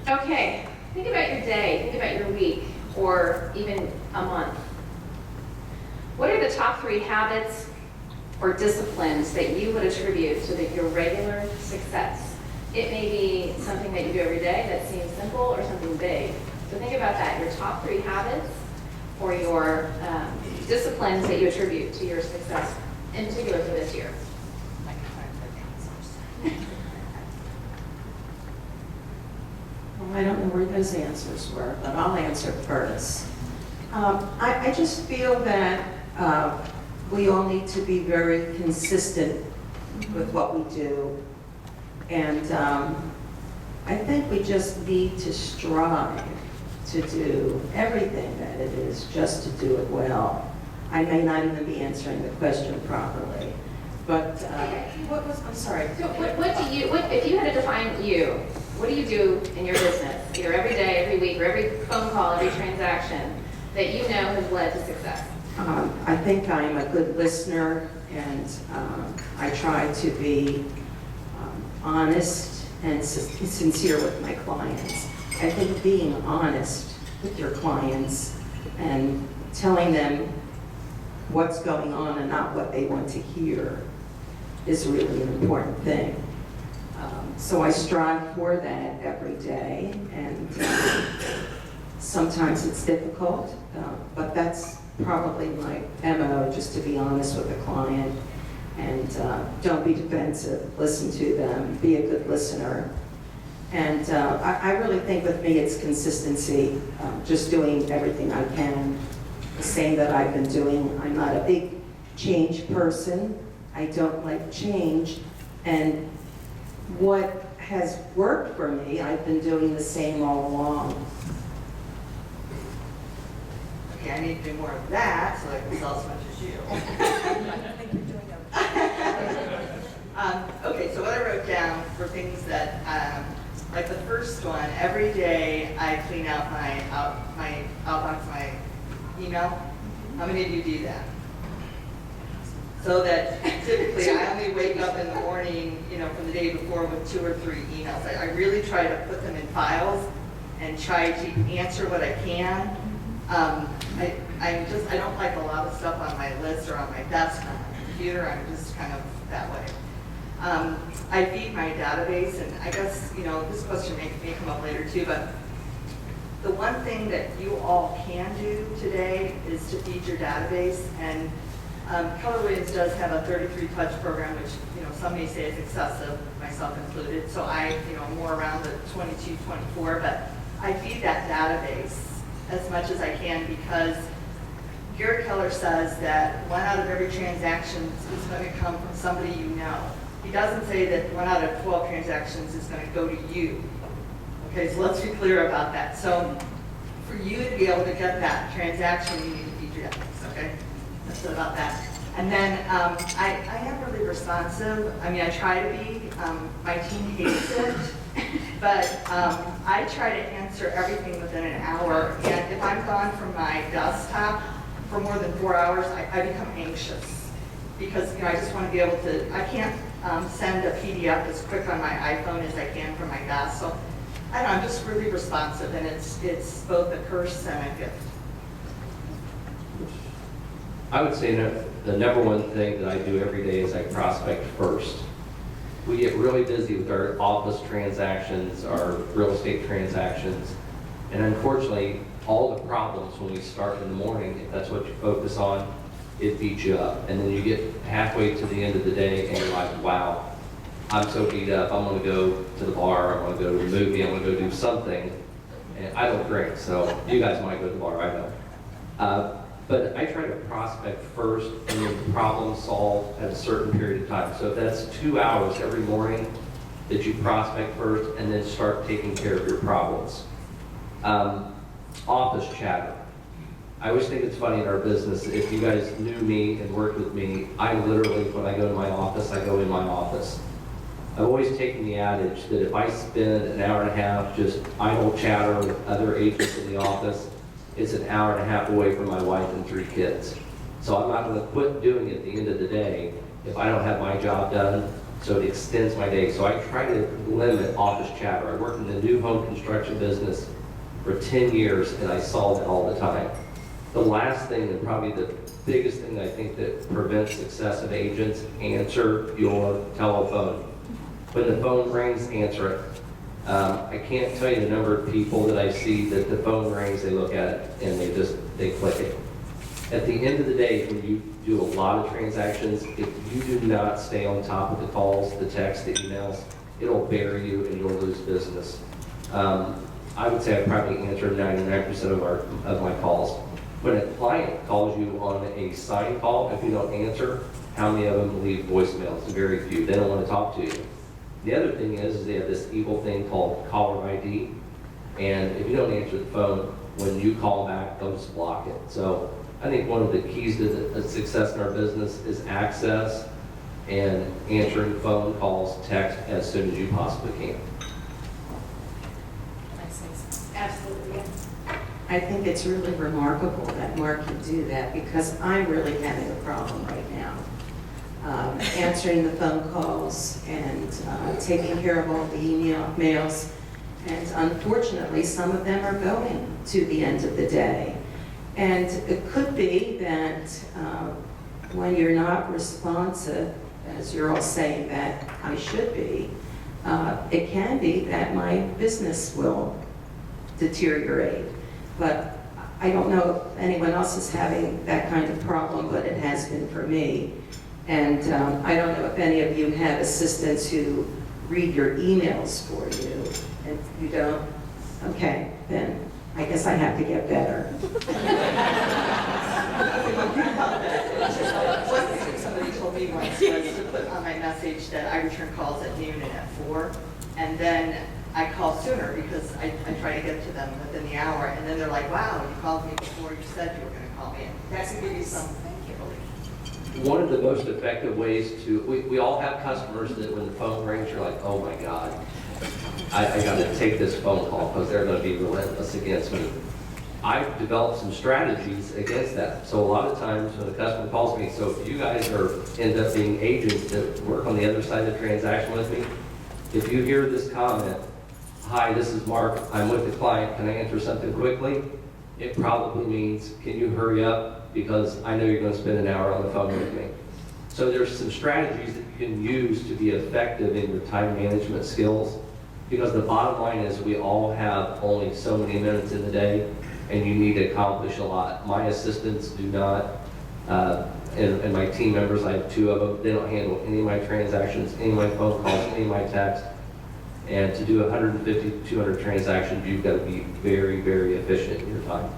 Okay, think about your day, think about your week, or even a month. What are the top 3 habits or disciplines that you would attribute to your regular success? It may be something that you do every day that seems simple or something big. So think about that, your top 3 habits or your disciplines that you attribute to your success, in particular for this year. Well, I don't know where those answers were, but I'll answer first. I just feel that we all need to be very consistent with what we do. And I think we just need to strive to do everything that it is, just to do it well. I may not even be answering the question properly, but what was, I'm sorry. So if you had to define you, what do you do in your business, either every day, every week, or every phone call, every transaction, that you know has led to success? I think I'm a good listener, and I try to be honest and sincere with my clients. I think being honest with your clients and telling them what's going on and not what they want to hear is really an important thing. So I strive for that every day, and sometimes it's difficult, but that's probably my MO, just to be honest with the client and don't be defensive, listen to them, be a good listener. And I really think with me it's consistency, just doing everything I can, the same that I've been doing. I'm not a big change person. I don't like change. And what has worked for me, I've been doing the same all along. Okay, I need to do more of that so I can sell as much as you. I think you're doing okay. Okay, so what I wrote down for things that, like the first one, every day I clean out my outbox, my email. How many of you do that? So that typically I only wake up in the morning, from the day before with 2 or 3 emails. I really try to put them in files and try to answer what I can. I don't like a lot of stuff on my list or on my desk or on my computer. I'm just kind of that way. I feed my database, and I guess, this question may come up later too, but the one thing that you all can do today is to feed your database. And Keller Williams does have a 33-touch program, which, some may say is excessive, myself included. So I'm more around the 22, 24, but I feed that database as much as I can, because Gary Keller says that 1 out of every transaction is going to come from somebody you know. He doesn't say that 1 out of 12 transactions is going to go to you. Okay, so let's be clear about that. So for you to be able to get that transaction, you need to feed your database, okay? That's about that. And then I am really responsive. I mean, I try to be. My team hates it. But I try to answer everything within an hour. And if I'm gone from my desktop for more than 4 hours, I become anxious. Because I just want to be able to, I can't send a PDF as quick on my iPhone as I can from my desk. So I don't know, I'm just really responsive, and it's both a curse and a gift. I would say that the number one thing that I do every day is I prospect first. We get really busy with our office transactions, our real estate transactions, and unfortunately, all the problems when we start in the morning, if that's what you focus on, it beats you up. And then you get halfway to the end of the day and you're like, wow, I'm so beat up, I'm gonna go to the bar, I'm gonna go to a movie, I'm gonna go do something. And I don't drink, so you guys might go to the bar, I know. But I try to prospect first and then problem solve at a certain period of time. So if that's 2 hours every morning that you prospect first and then start taking care of your problems. Office chatter. I always think it's funny in our business, if you guys knew me and worked with me, I literally, when I go to my office, I go in my office. I've always taken the adage that if I spend an hour and a half just idle chatter with other agents in the office, it's an hour and a half away from my wife and 3 kids. So I'm not going to quit doing it at the end of the day if I don't have my job done. So it extends my day. So I try to limit office chatter. I worked in the new home construction business for 10 years, and I saw that all the time. The last thing, and probably the biggest thing I think that prevents success of agents, answer your telephone. When the phone rings, answer it. I can't tell you the number of people that I see that the phone rings, they look at it, and they click it. At the end of the day, when you do a lot of transactions, if you do not stay on top of the calls, the texts, the emails, it'll bury you and you'll lose business. I would say I probably answer 99% of my calls. When a client calls you on a sign call, if you don't answer, how many of them leave voicemails? Very few. They don't want to talk to you. The other thing is they have this evil thing called caller ID, and if you don't answer the phone, when you call back, they'll just block it. So I think one of the keys to the success in our business is access and answering phone calls, text as soon as you possibly can. Absolutely, yeah. I think it's really remarkable that Mark can do that because I'm really having a problem right now. Answering the phone calls and taking care of all the emails. And unfortunately, some of them are going to the end of the day. And it could be that when you're not responsive, as you're all saying that I should be, it can be that my business will deteriorate. But I don't know if anyone else is having that kind of problem, but it has been for me. And I don't know if any of you have assistants who read your emails for you. If you don't, okay, then I guess I have to get better. One thing somebody told me once was to put on my message that I return calls at noon and at 4, and then I call sooner because I try to get to them within the hour, and then they're like, wow, you called me before you said you were going to call me. That can give you some relief. One of the most effective ways we all have customers that when the phone rings, you're like, oh my God, I got to take this phone call because they're going to be relentless against me. I've developed some strategies against that. So a lot of times when a customer calls me, so if you guys end up being agents that work on the other side of the transaction with me, if you hear this comment, hi, this is Mark, I'm with the client, can I answer something quickly? It probably means, can you hurry up? Because I know you're going to spend an hour on the phone with me. So there's some strategies that you can use to be effective in your time management skills. Because the bottom line is we all have only so many minutes in the day, and you need to accomplish a lot. My assistants do not, and my team members, I have 2 of them, they don't handle any of my transactions, any of my phone calls, any of my texts. And to do 150, 200 transactions, you've got to be very, very efficient in your time.